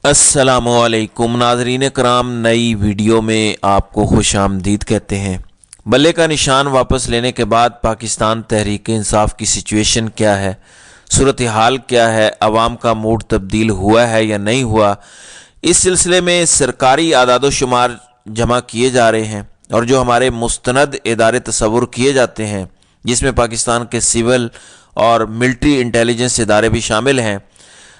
अस्सलामुअलैकुम नाज़रीन कराम, नई वीडियो में आपको खुश आमदीद कहते हैं। बल्ले का निशान वापस लेने के बाद पाकिस्तान तहरीक इंसाफ की सिचुएशन क्या है, सूरत हाल क्या है, अवाम का मूड तब्दील हुआ है या नहीं हुआ, इस सिलसिले में सरकारी आदाद शुमार जमा किए जा रहे हैं और जो हमारे मुस्तनद इदारे तस्वुर किए जाते हैं जिसमें पाकिस्तान के सिविल और मिलिट्री इंटेलिजेंस इदारे भी शामिल हैं।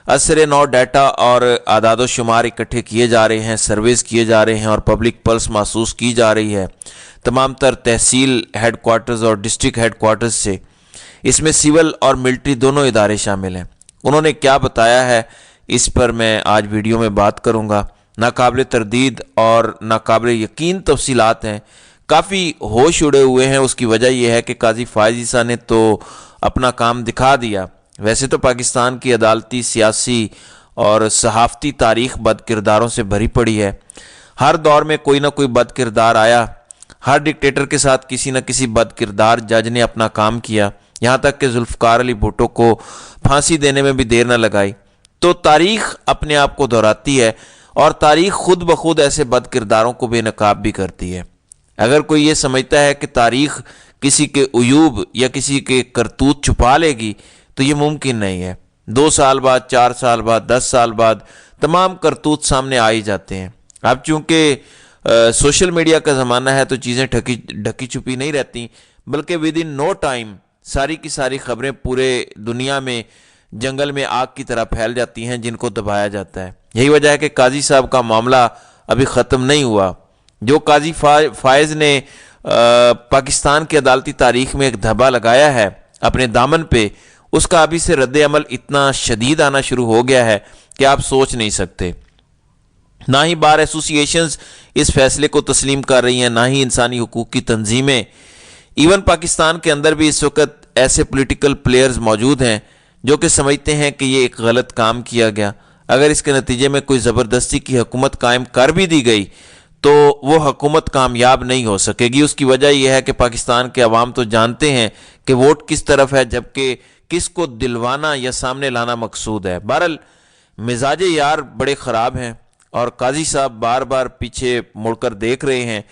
असर नौ डाटा और आदाद शुमार इकट्ठे किए जा रहे हैं, सर्वेस किए जा रहे हैं और पब्लिक पल्स महसूस की जा रही है तमाम तर तहसील हेड क्वार्टर्स और डिस्ट्रिक्ट हेड क्वार्टर्स से। इसमें सिविल और मिलिट्री दोनों इदारे शामिल हैं। उन्होंने क्या बताया है इस पर मैं आज वीडियो में बात करूँगा। नाकाबिल तरदीद और नाकाबिल यकीन तफसीलात हैं, काफ़ी होश उड़े हुए हैं। उसकी वजह यह है कि काजी फायज ईसा ने तो अपना काम दिखा दिया। वैसे तो पाकिस्तान की अदालती, सियासी और सहाफ़ती तारीख़ बद किरदारों से भरी पड़ी है। हर दौर में कोई ना कोई बद किरदार आया, हर डिक्टेटर के साथ किसी न किसी बद किरदार जज ने अपना काम किया, यहाँ तक कि जुल्फ़िकार अली भुट्टो को फांसी देने में भी देर न लगाई। तो तारीख़ अपने आप को दोहराती है और तारीख़ खुद ब खुद ऐसे बद किरदारों को बेनकाब भी करती है। अगर कोई ये समझता है कि तारीख़ किसी के उयूब या किसी के करतूत छुपा लेगी तो ये मुमकिन नहीं है। 2 साल बाद, 4 साल बाद, 10 साल बाद तमाम करतूत सामने आ ही जाते हैं। अब चूँकि सोशल मीडिया का ज़माना है तो चीज़ें ढकी छुपी नहीं रहती, बल्कि विद इन नो टाइम सारी की सारी खबरें पूरे दुनिया में जंगल में आग की तरह फैल जाती हैं जिनको दबाया जाता है। यही वजह है कि काजी साहब का मामला अभी ख़त्म नहीं हुआ। जो काजी फायज़ ने पाकिस्तान की अदालती तारीख़ में एक धब्बा लगाया है अपने दामन पे, उसका अभी से रद्द अमल इतना शदीद आना शुरू हो गया है कि आप सोच नहीं सकते। ना ही बार एसोसिएशंस इस फैसले को तस्लीम कर रही हैं, ना ही इंसानी हुकूक की तंजीमें। इवन पाकिस्तान के अंदर भी इस वक्त ऐसे पॉलिटिकल प्लेयर्स मौजूद हैं जो कि समझते हैं कि ये एक गलत काम किया गया। अगर इसके नतीजे में कोई ज़बरदस्ती की हुकूमत कायम कर भी दी गई तो वो हुकूमत कामयाब नहीं हो सकेगी। उसकी वजह यह है कि पाकिस्तान के अवाम तो जानते हैं कि वोट किस तरफ है, जबकि किसको दिलवाना या सामने लाना मकसूद है। बहरहाल मिजाज यार बड़े ख़राब हैं और काजी साहब बार बार पीछे मुड़कर देख रहे हैं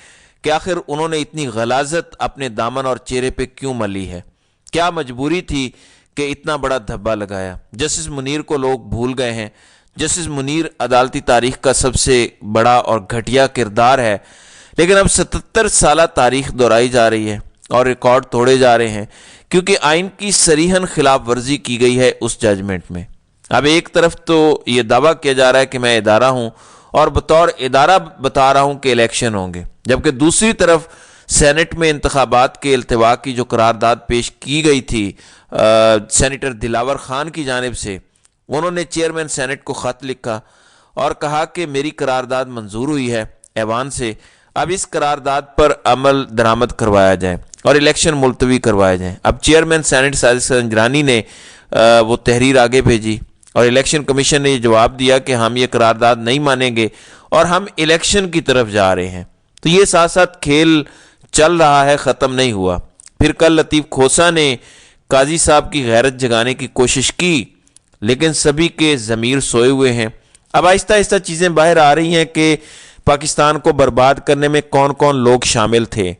कि आखिर उन्होंने इतनी गलाजत अपने दामन और चेहरे पे क्यों मली है। क्या मजबूरी थी कि इतना बड़ा धब्बा लगाया। जस्टिस मुनीर को लोग भूल गए हैं। जस्टिस मुनीर अदालती तारीख़ का सबसे बड़ा और घटिया किरदार है, लेकिन अब 77 साल तारीख़ दोहराई जा रही है और रिकॉर्ड तोड़े जा रहे हैं क्योंकि आइन की सरीहन खिलाफ वर्जी की गई है उस जजमेंट में। अब एक तरफ तो ये दावा किया जा रहा है कि मैं इदारा हूँ और बतौर इदारा बता रहा हूँ कि इलेक्शन होंगे, जबकि दूसरी तरफ सेनेट में इंतखाबात के इल्तिवा की जो करारदाद पेश की गई थी सेनेटर दिलावर खान की जानिब से, उन्होंने चेयरमैन सेनेट को ख़त लिखा और कहा कि मेरी करारदाद मंजूर हुई है ऐवान से, अब इस करारदाद पर अमल दरामद करवाया जाए और इलेक्शन मुलतवी करवाए जाएं। अब चेयरमैन सेनेट साजिद संजरानी ने वो तहरीर आगे भेजी और इलेक्शन कमीशन ने ये जवाब दिया कि हम ये करारदाद नहीं मानेंगे और हम इलेक्शन की तरफ जा रहे हैं। तो ये साथ साथ खेल चल रहा है, ख़त्म नहीं हुआ। फिर कल लतीफ़ खोसा ने काजी साहब की गैरत जगाने की कोशिश की, लेकिन सभी के ज़मीर सोए हुए हैं। अब आहिस्ता आहिस्ता चीज़ें बाहर आ रही हैं कि पाकिस्तान को बर्बाद करने में कौन कौन लोग शामिल थे।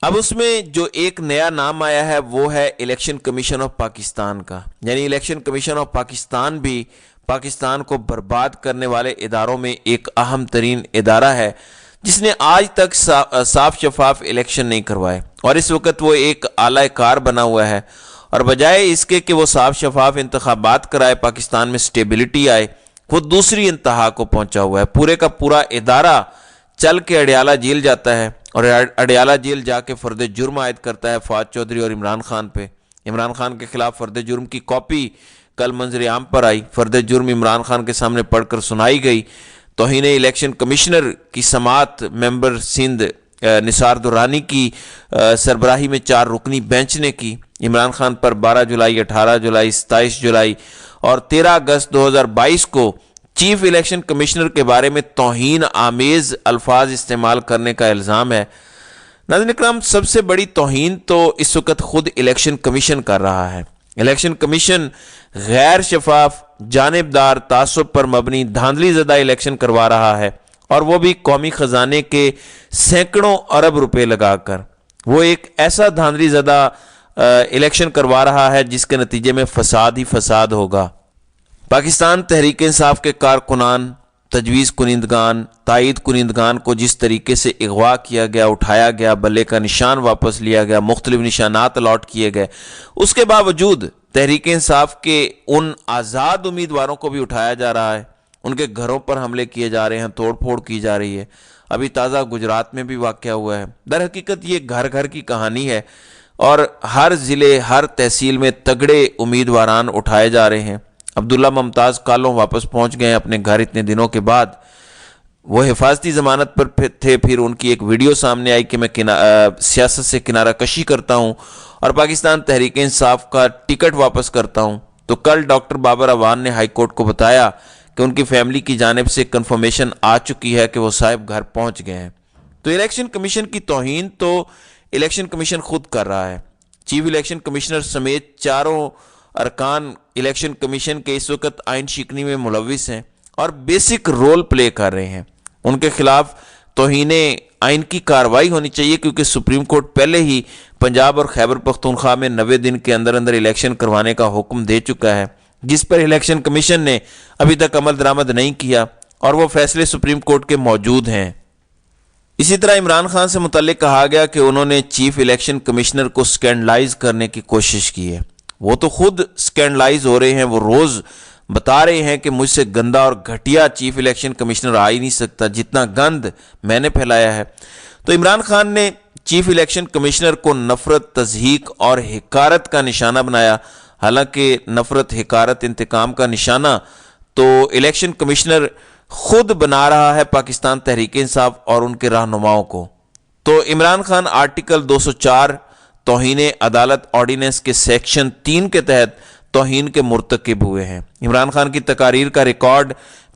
अब उसमें जो एक नया नाम आया है वो है इलेक्शन कमीशन ऑफ पाकिस्तान का, यानी इलेक्शन कमीशन ऑफ पाकिस्तान भी पाकिस्तान को बर्बाद करने वाले इदारों में एक अहम तरीन इदारा है जिसने आज तक साफ शफाफ इलेक्शन नहीं करवाए और इस वक्त वो एक आला कार बना हुआ है और बजाय इसके कि वो साफ शफाफ इंतखाबात कराए, पाकिस्तान में स्टेबिलिटी आए, वो दूसरी इंतहा को पहुंचा हुआ है। पूरे का पूरा इदारा चल के अडियाला जेल जाता है और अडियाला जेल जाके फ़र्द जुर्म आयद करता है फवाद चौधरी और इमरान खान पे। इमरान खान के खिलाफ फ़र्द जुर्म की कॉपी कल मंजर आम पर आई। फ़र्द जुर्म इमरान खान के सामने पढ़कर सुनाई गई। तौहीन इलेक्शन कमिश्नर की समात मेंबर सिंध निसार दुरानी की सरबराही में 4 रुकनी बेंच ने की। इमरान खान पर 12 जुलाई, 18 जुलाई, 27 जुलाई और 13 अगस्त 2022 को चीफ इलेक्शन कमिश्नर के बारे में तौहीन आमेज अल्फाज इस्तेमाल करने का इल्ज़ाम है। नाज़रीन इकराम, सबसे बड़ी तौहीन तो इस वक्त खुद इलेक्शन कमीशन कर रहा है। الیکشن کمیشن غیر شفاف، جانبدار، تعصب پر مبنی دھاندلی زدہ الیکشن کروا رہا ہے، اور وہ بھی قومی خزانے کے سینکڑوں ارب روپے لگا کر۔ وہ ایک ایسا دھاندلی زدہ الیکشن کروا رہا ہے جس کے نتیجے میں فساد ہی فساد ہوگا۔ پاکستان تحریک انصاف کے کارکنان، تجویز کنندگان، تائید کنندگان کو جس طریقے سے اغوا کیا گیا، اٹھایا گیا، بلے کا نشان واپس لیا گیا، مختلف نشانات الاٹ کیے گئے، اس کے باوجود تحریک انصاف کے ان آزاد امیدواروں کو بھی اٹھایا جا رہا ہے، ان کے گھروں پر حملے کیے جا رہے ہیں، توڑ پھوڑ کی جا رہی ہے۔ ابھی تازہ گجرات میں بھی واقعہ ہوا ہے۔ در حقیقت یہ گھر گھر کی کہانی ہے، اور ہر ضلع، ہر تحصیل میں تگڑے امیدواران اٹھائے جا رہے ہیں۔ عبداللہ ممتاز کالوں واپس پہنچ گئے اپنے گھر اتنے دنوں کے بعد۔ وہ حفاظتی ضمانت پر تھے، پھر ان کی ایک ویڈیو سامنے آئی کہ میں سیاست سے کنارہ کشی کرتا ہوں اور پاکستان تحریک انصاف کا ٹکٹ واپس کرتا ہوں۔ تو کل ڈاکٹر بابر اعوان نے ہائی کورٹ کو بتایا کہ ان کی فیملی کی جانب سے کنفرمیشن آ چکی ہے کہ وہ صاحب گھر پہنچ گئے ہیں۔ تو الیکشن کمیشن کی توہین تو الیکشن کمیشن خود کر رہا ہے۔ چیف الیکشن کمشنر سمیت چاروں ارکان الیکشن کمیشن کے اس وقت آئین شکنی میں ملوث ہیں اور بیسک رول پلے کر رہے ہیں۔ ان کے خلاف توہین آئین کی کارروائی ہونی چاہیے، کیونکہ سپریم کورٹ پہلے ہی پنجاب اور خیبر پختونخوا میں 90 دن کے اندر اندر الیکشن کروانے کا حکم دے چکا ہے، جس پر الیکشن کمیشن نے ابھی تک عمل درآمد نہیں کیا، اور وہ فیصلے سپریم کورٹ کے موجود ہیں۔ اسی طرح عمران خان سے متعلق کہا گیا کہ انہوں نے چیف الیکشن کمشنر کو سکینڈلائز کرنے کی کوشش کی ہے۔ وہ تو خود سکینڈلائز ہو رہے ہیں، وہ روز بتا رہے ہیں کہ مجھ سے گندا اور گھٹیا چیف الیکشن کمشنر آ ہی نہیں سکتا جتنا گند میں نے پھیلایا ہے۔ تو عمران خان نے چیف الیکشن کمشنر کو نفرت، تضحیک اور حقارت کا نشانہ بنایا، حالانکہ نفرت، حقارت، انتقام کا نشانہ تو الیکشن کمشنر خود بنا رہا ہے پاکستان تحریک انصاف اور ان کے رہنماؤں کو۔ تو عمران خان آرٹیکل 204 توہین عدالت آرڈیننس کے سیکشن 3 کے تحت توہین کے مرتکب ہوئے ہیں۔ عمران خان کی تقاریر کا ریکارڈ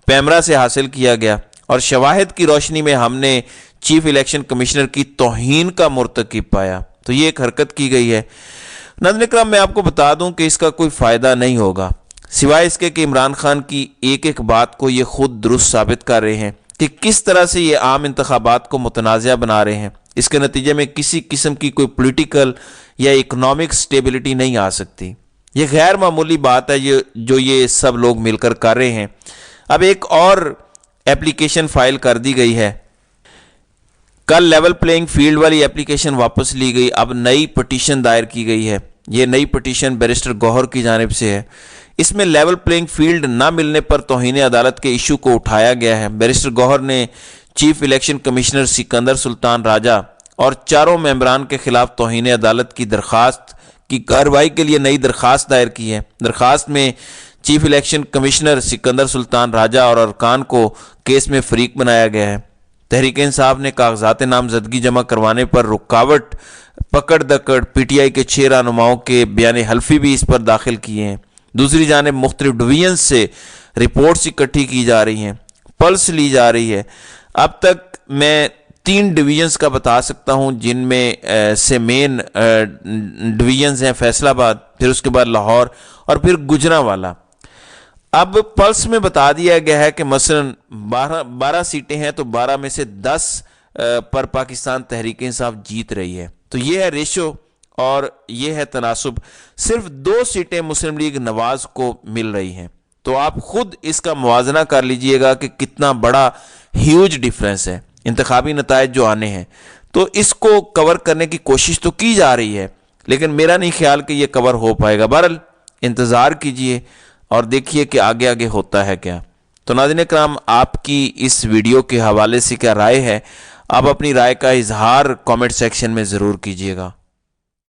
پیمرا سے حاصل کیا گیا، اور شواہد کی روشنی میں ہم نے چیف الیکشن کمشنر کی توہین کا مرتکب پایا۔ تو یہ ایک حرکت کی گئی ہے۔ ناظرین اکرام، میں آپ کو بتا دوں کہ اس کا کوئی فائدہ نہیں ہوگا، سوائے اس کے کہ عمران خان کی ایک ایک بات کو یہ خود درست ثابت کر رہے ہیں کہ کس طرح سے یہ عام انتخابات کو متنازع بنا رہے ہیں۔ اس کے نتیجے میں کسی قسم کی کوئی پولیٹیکل یا اکنامک سٹیبلٹی نہیں آ سکتی۔ یہ غیر معمولی بات ہے جو یہ سب لوگ مل کر کر رہے ہیں۔ اب ایک اور اپلیکیشن فائل کر دی گئی ہے۔ کل لیول پلینگ فیلڈ والی اپلیکیشن واپس لی گئی، اب نئی پٹیشن دائر کی گئی ہے۔ یہ نئی پٹیشن بیرسٹر گوہر کی جانب سے ہے۔ اس میں لیول پلینگ فیلڈ نہ ملنے پر توہین عدالت کے ایشو کو اٹھایا گیا ہے۔ بیرسٹر گوہر نے چیف الیکشن کمشنر سکندر سلطان راجہ اور چاروں ممبران کے خلاف توہین عدالت کی درخواست کی کارروائی کے لیے نئی درخواست دائر کی ہے۔ درخواست میں چیف الیکشن کمشنر سکندر سلطان راجہ اور ارکان کو کیس میں فریق بنایا گیا ہے۔ تحریک انصاف نے کاغذات نامزدگی جمع کروانے پر رکاوٹ، پکڑ دکڑ، پی ٹی آئی کے 6 رہنماؤں کے بیان حلفی بھی اس پر داخل کیے ہیں۔ دوسری جانب مختلف ڈویژن سے رپورٹس اکٹھی کی جا رہی ہیں، پلس لی جا رہی ہے۔ اب تک میں 3 ڈویژنز کا بتا سکتا ہوں، جن میں سے مین ڈویژنز ہیں فیصل آباد، پھر اس کے بعد لاہور اور پھر گجرانوالہ۔ اب پلس میں بتا دیا گیا ہے کہ مثلا 12 سیٹیں ہیں تو 12 میں سے 10 پر پاکستان تحریک انصاف جیت رہی ہے۔ تو یہ ہے ریشو اور یہ ہے تناسب۔ صرف 2 سیٹیں مسلم لیگ نواز کو مل رہی ہیں۔ تو آپ خود اس کا موازنہ کر لیجئے گا کہ کتنا بڑا ہیوج ڈیفرنس ہے انتخابی نتائج جو آنے ہیں۔ تو اس کو کور کرنے کی کوشش تو کی جا رہی ہے، لیکن میرا نہیں خیال کہ یہ کور ہو پائے گا۔ بہرحال انتظار کیجئے اور دیکھیے کہ آگے آگے ہوتا ہے کیا۔ تو ناظرین اکرام، آپ کی اس ویڈیو کے حوالے سے کیا رائے ہے؟ آپ اپنی رائے کا اظہار کامنٹ سیکشن میں ضرور کیجئے گا۔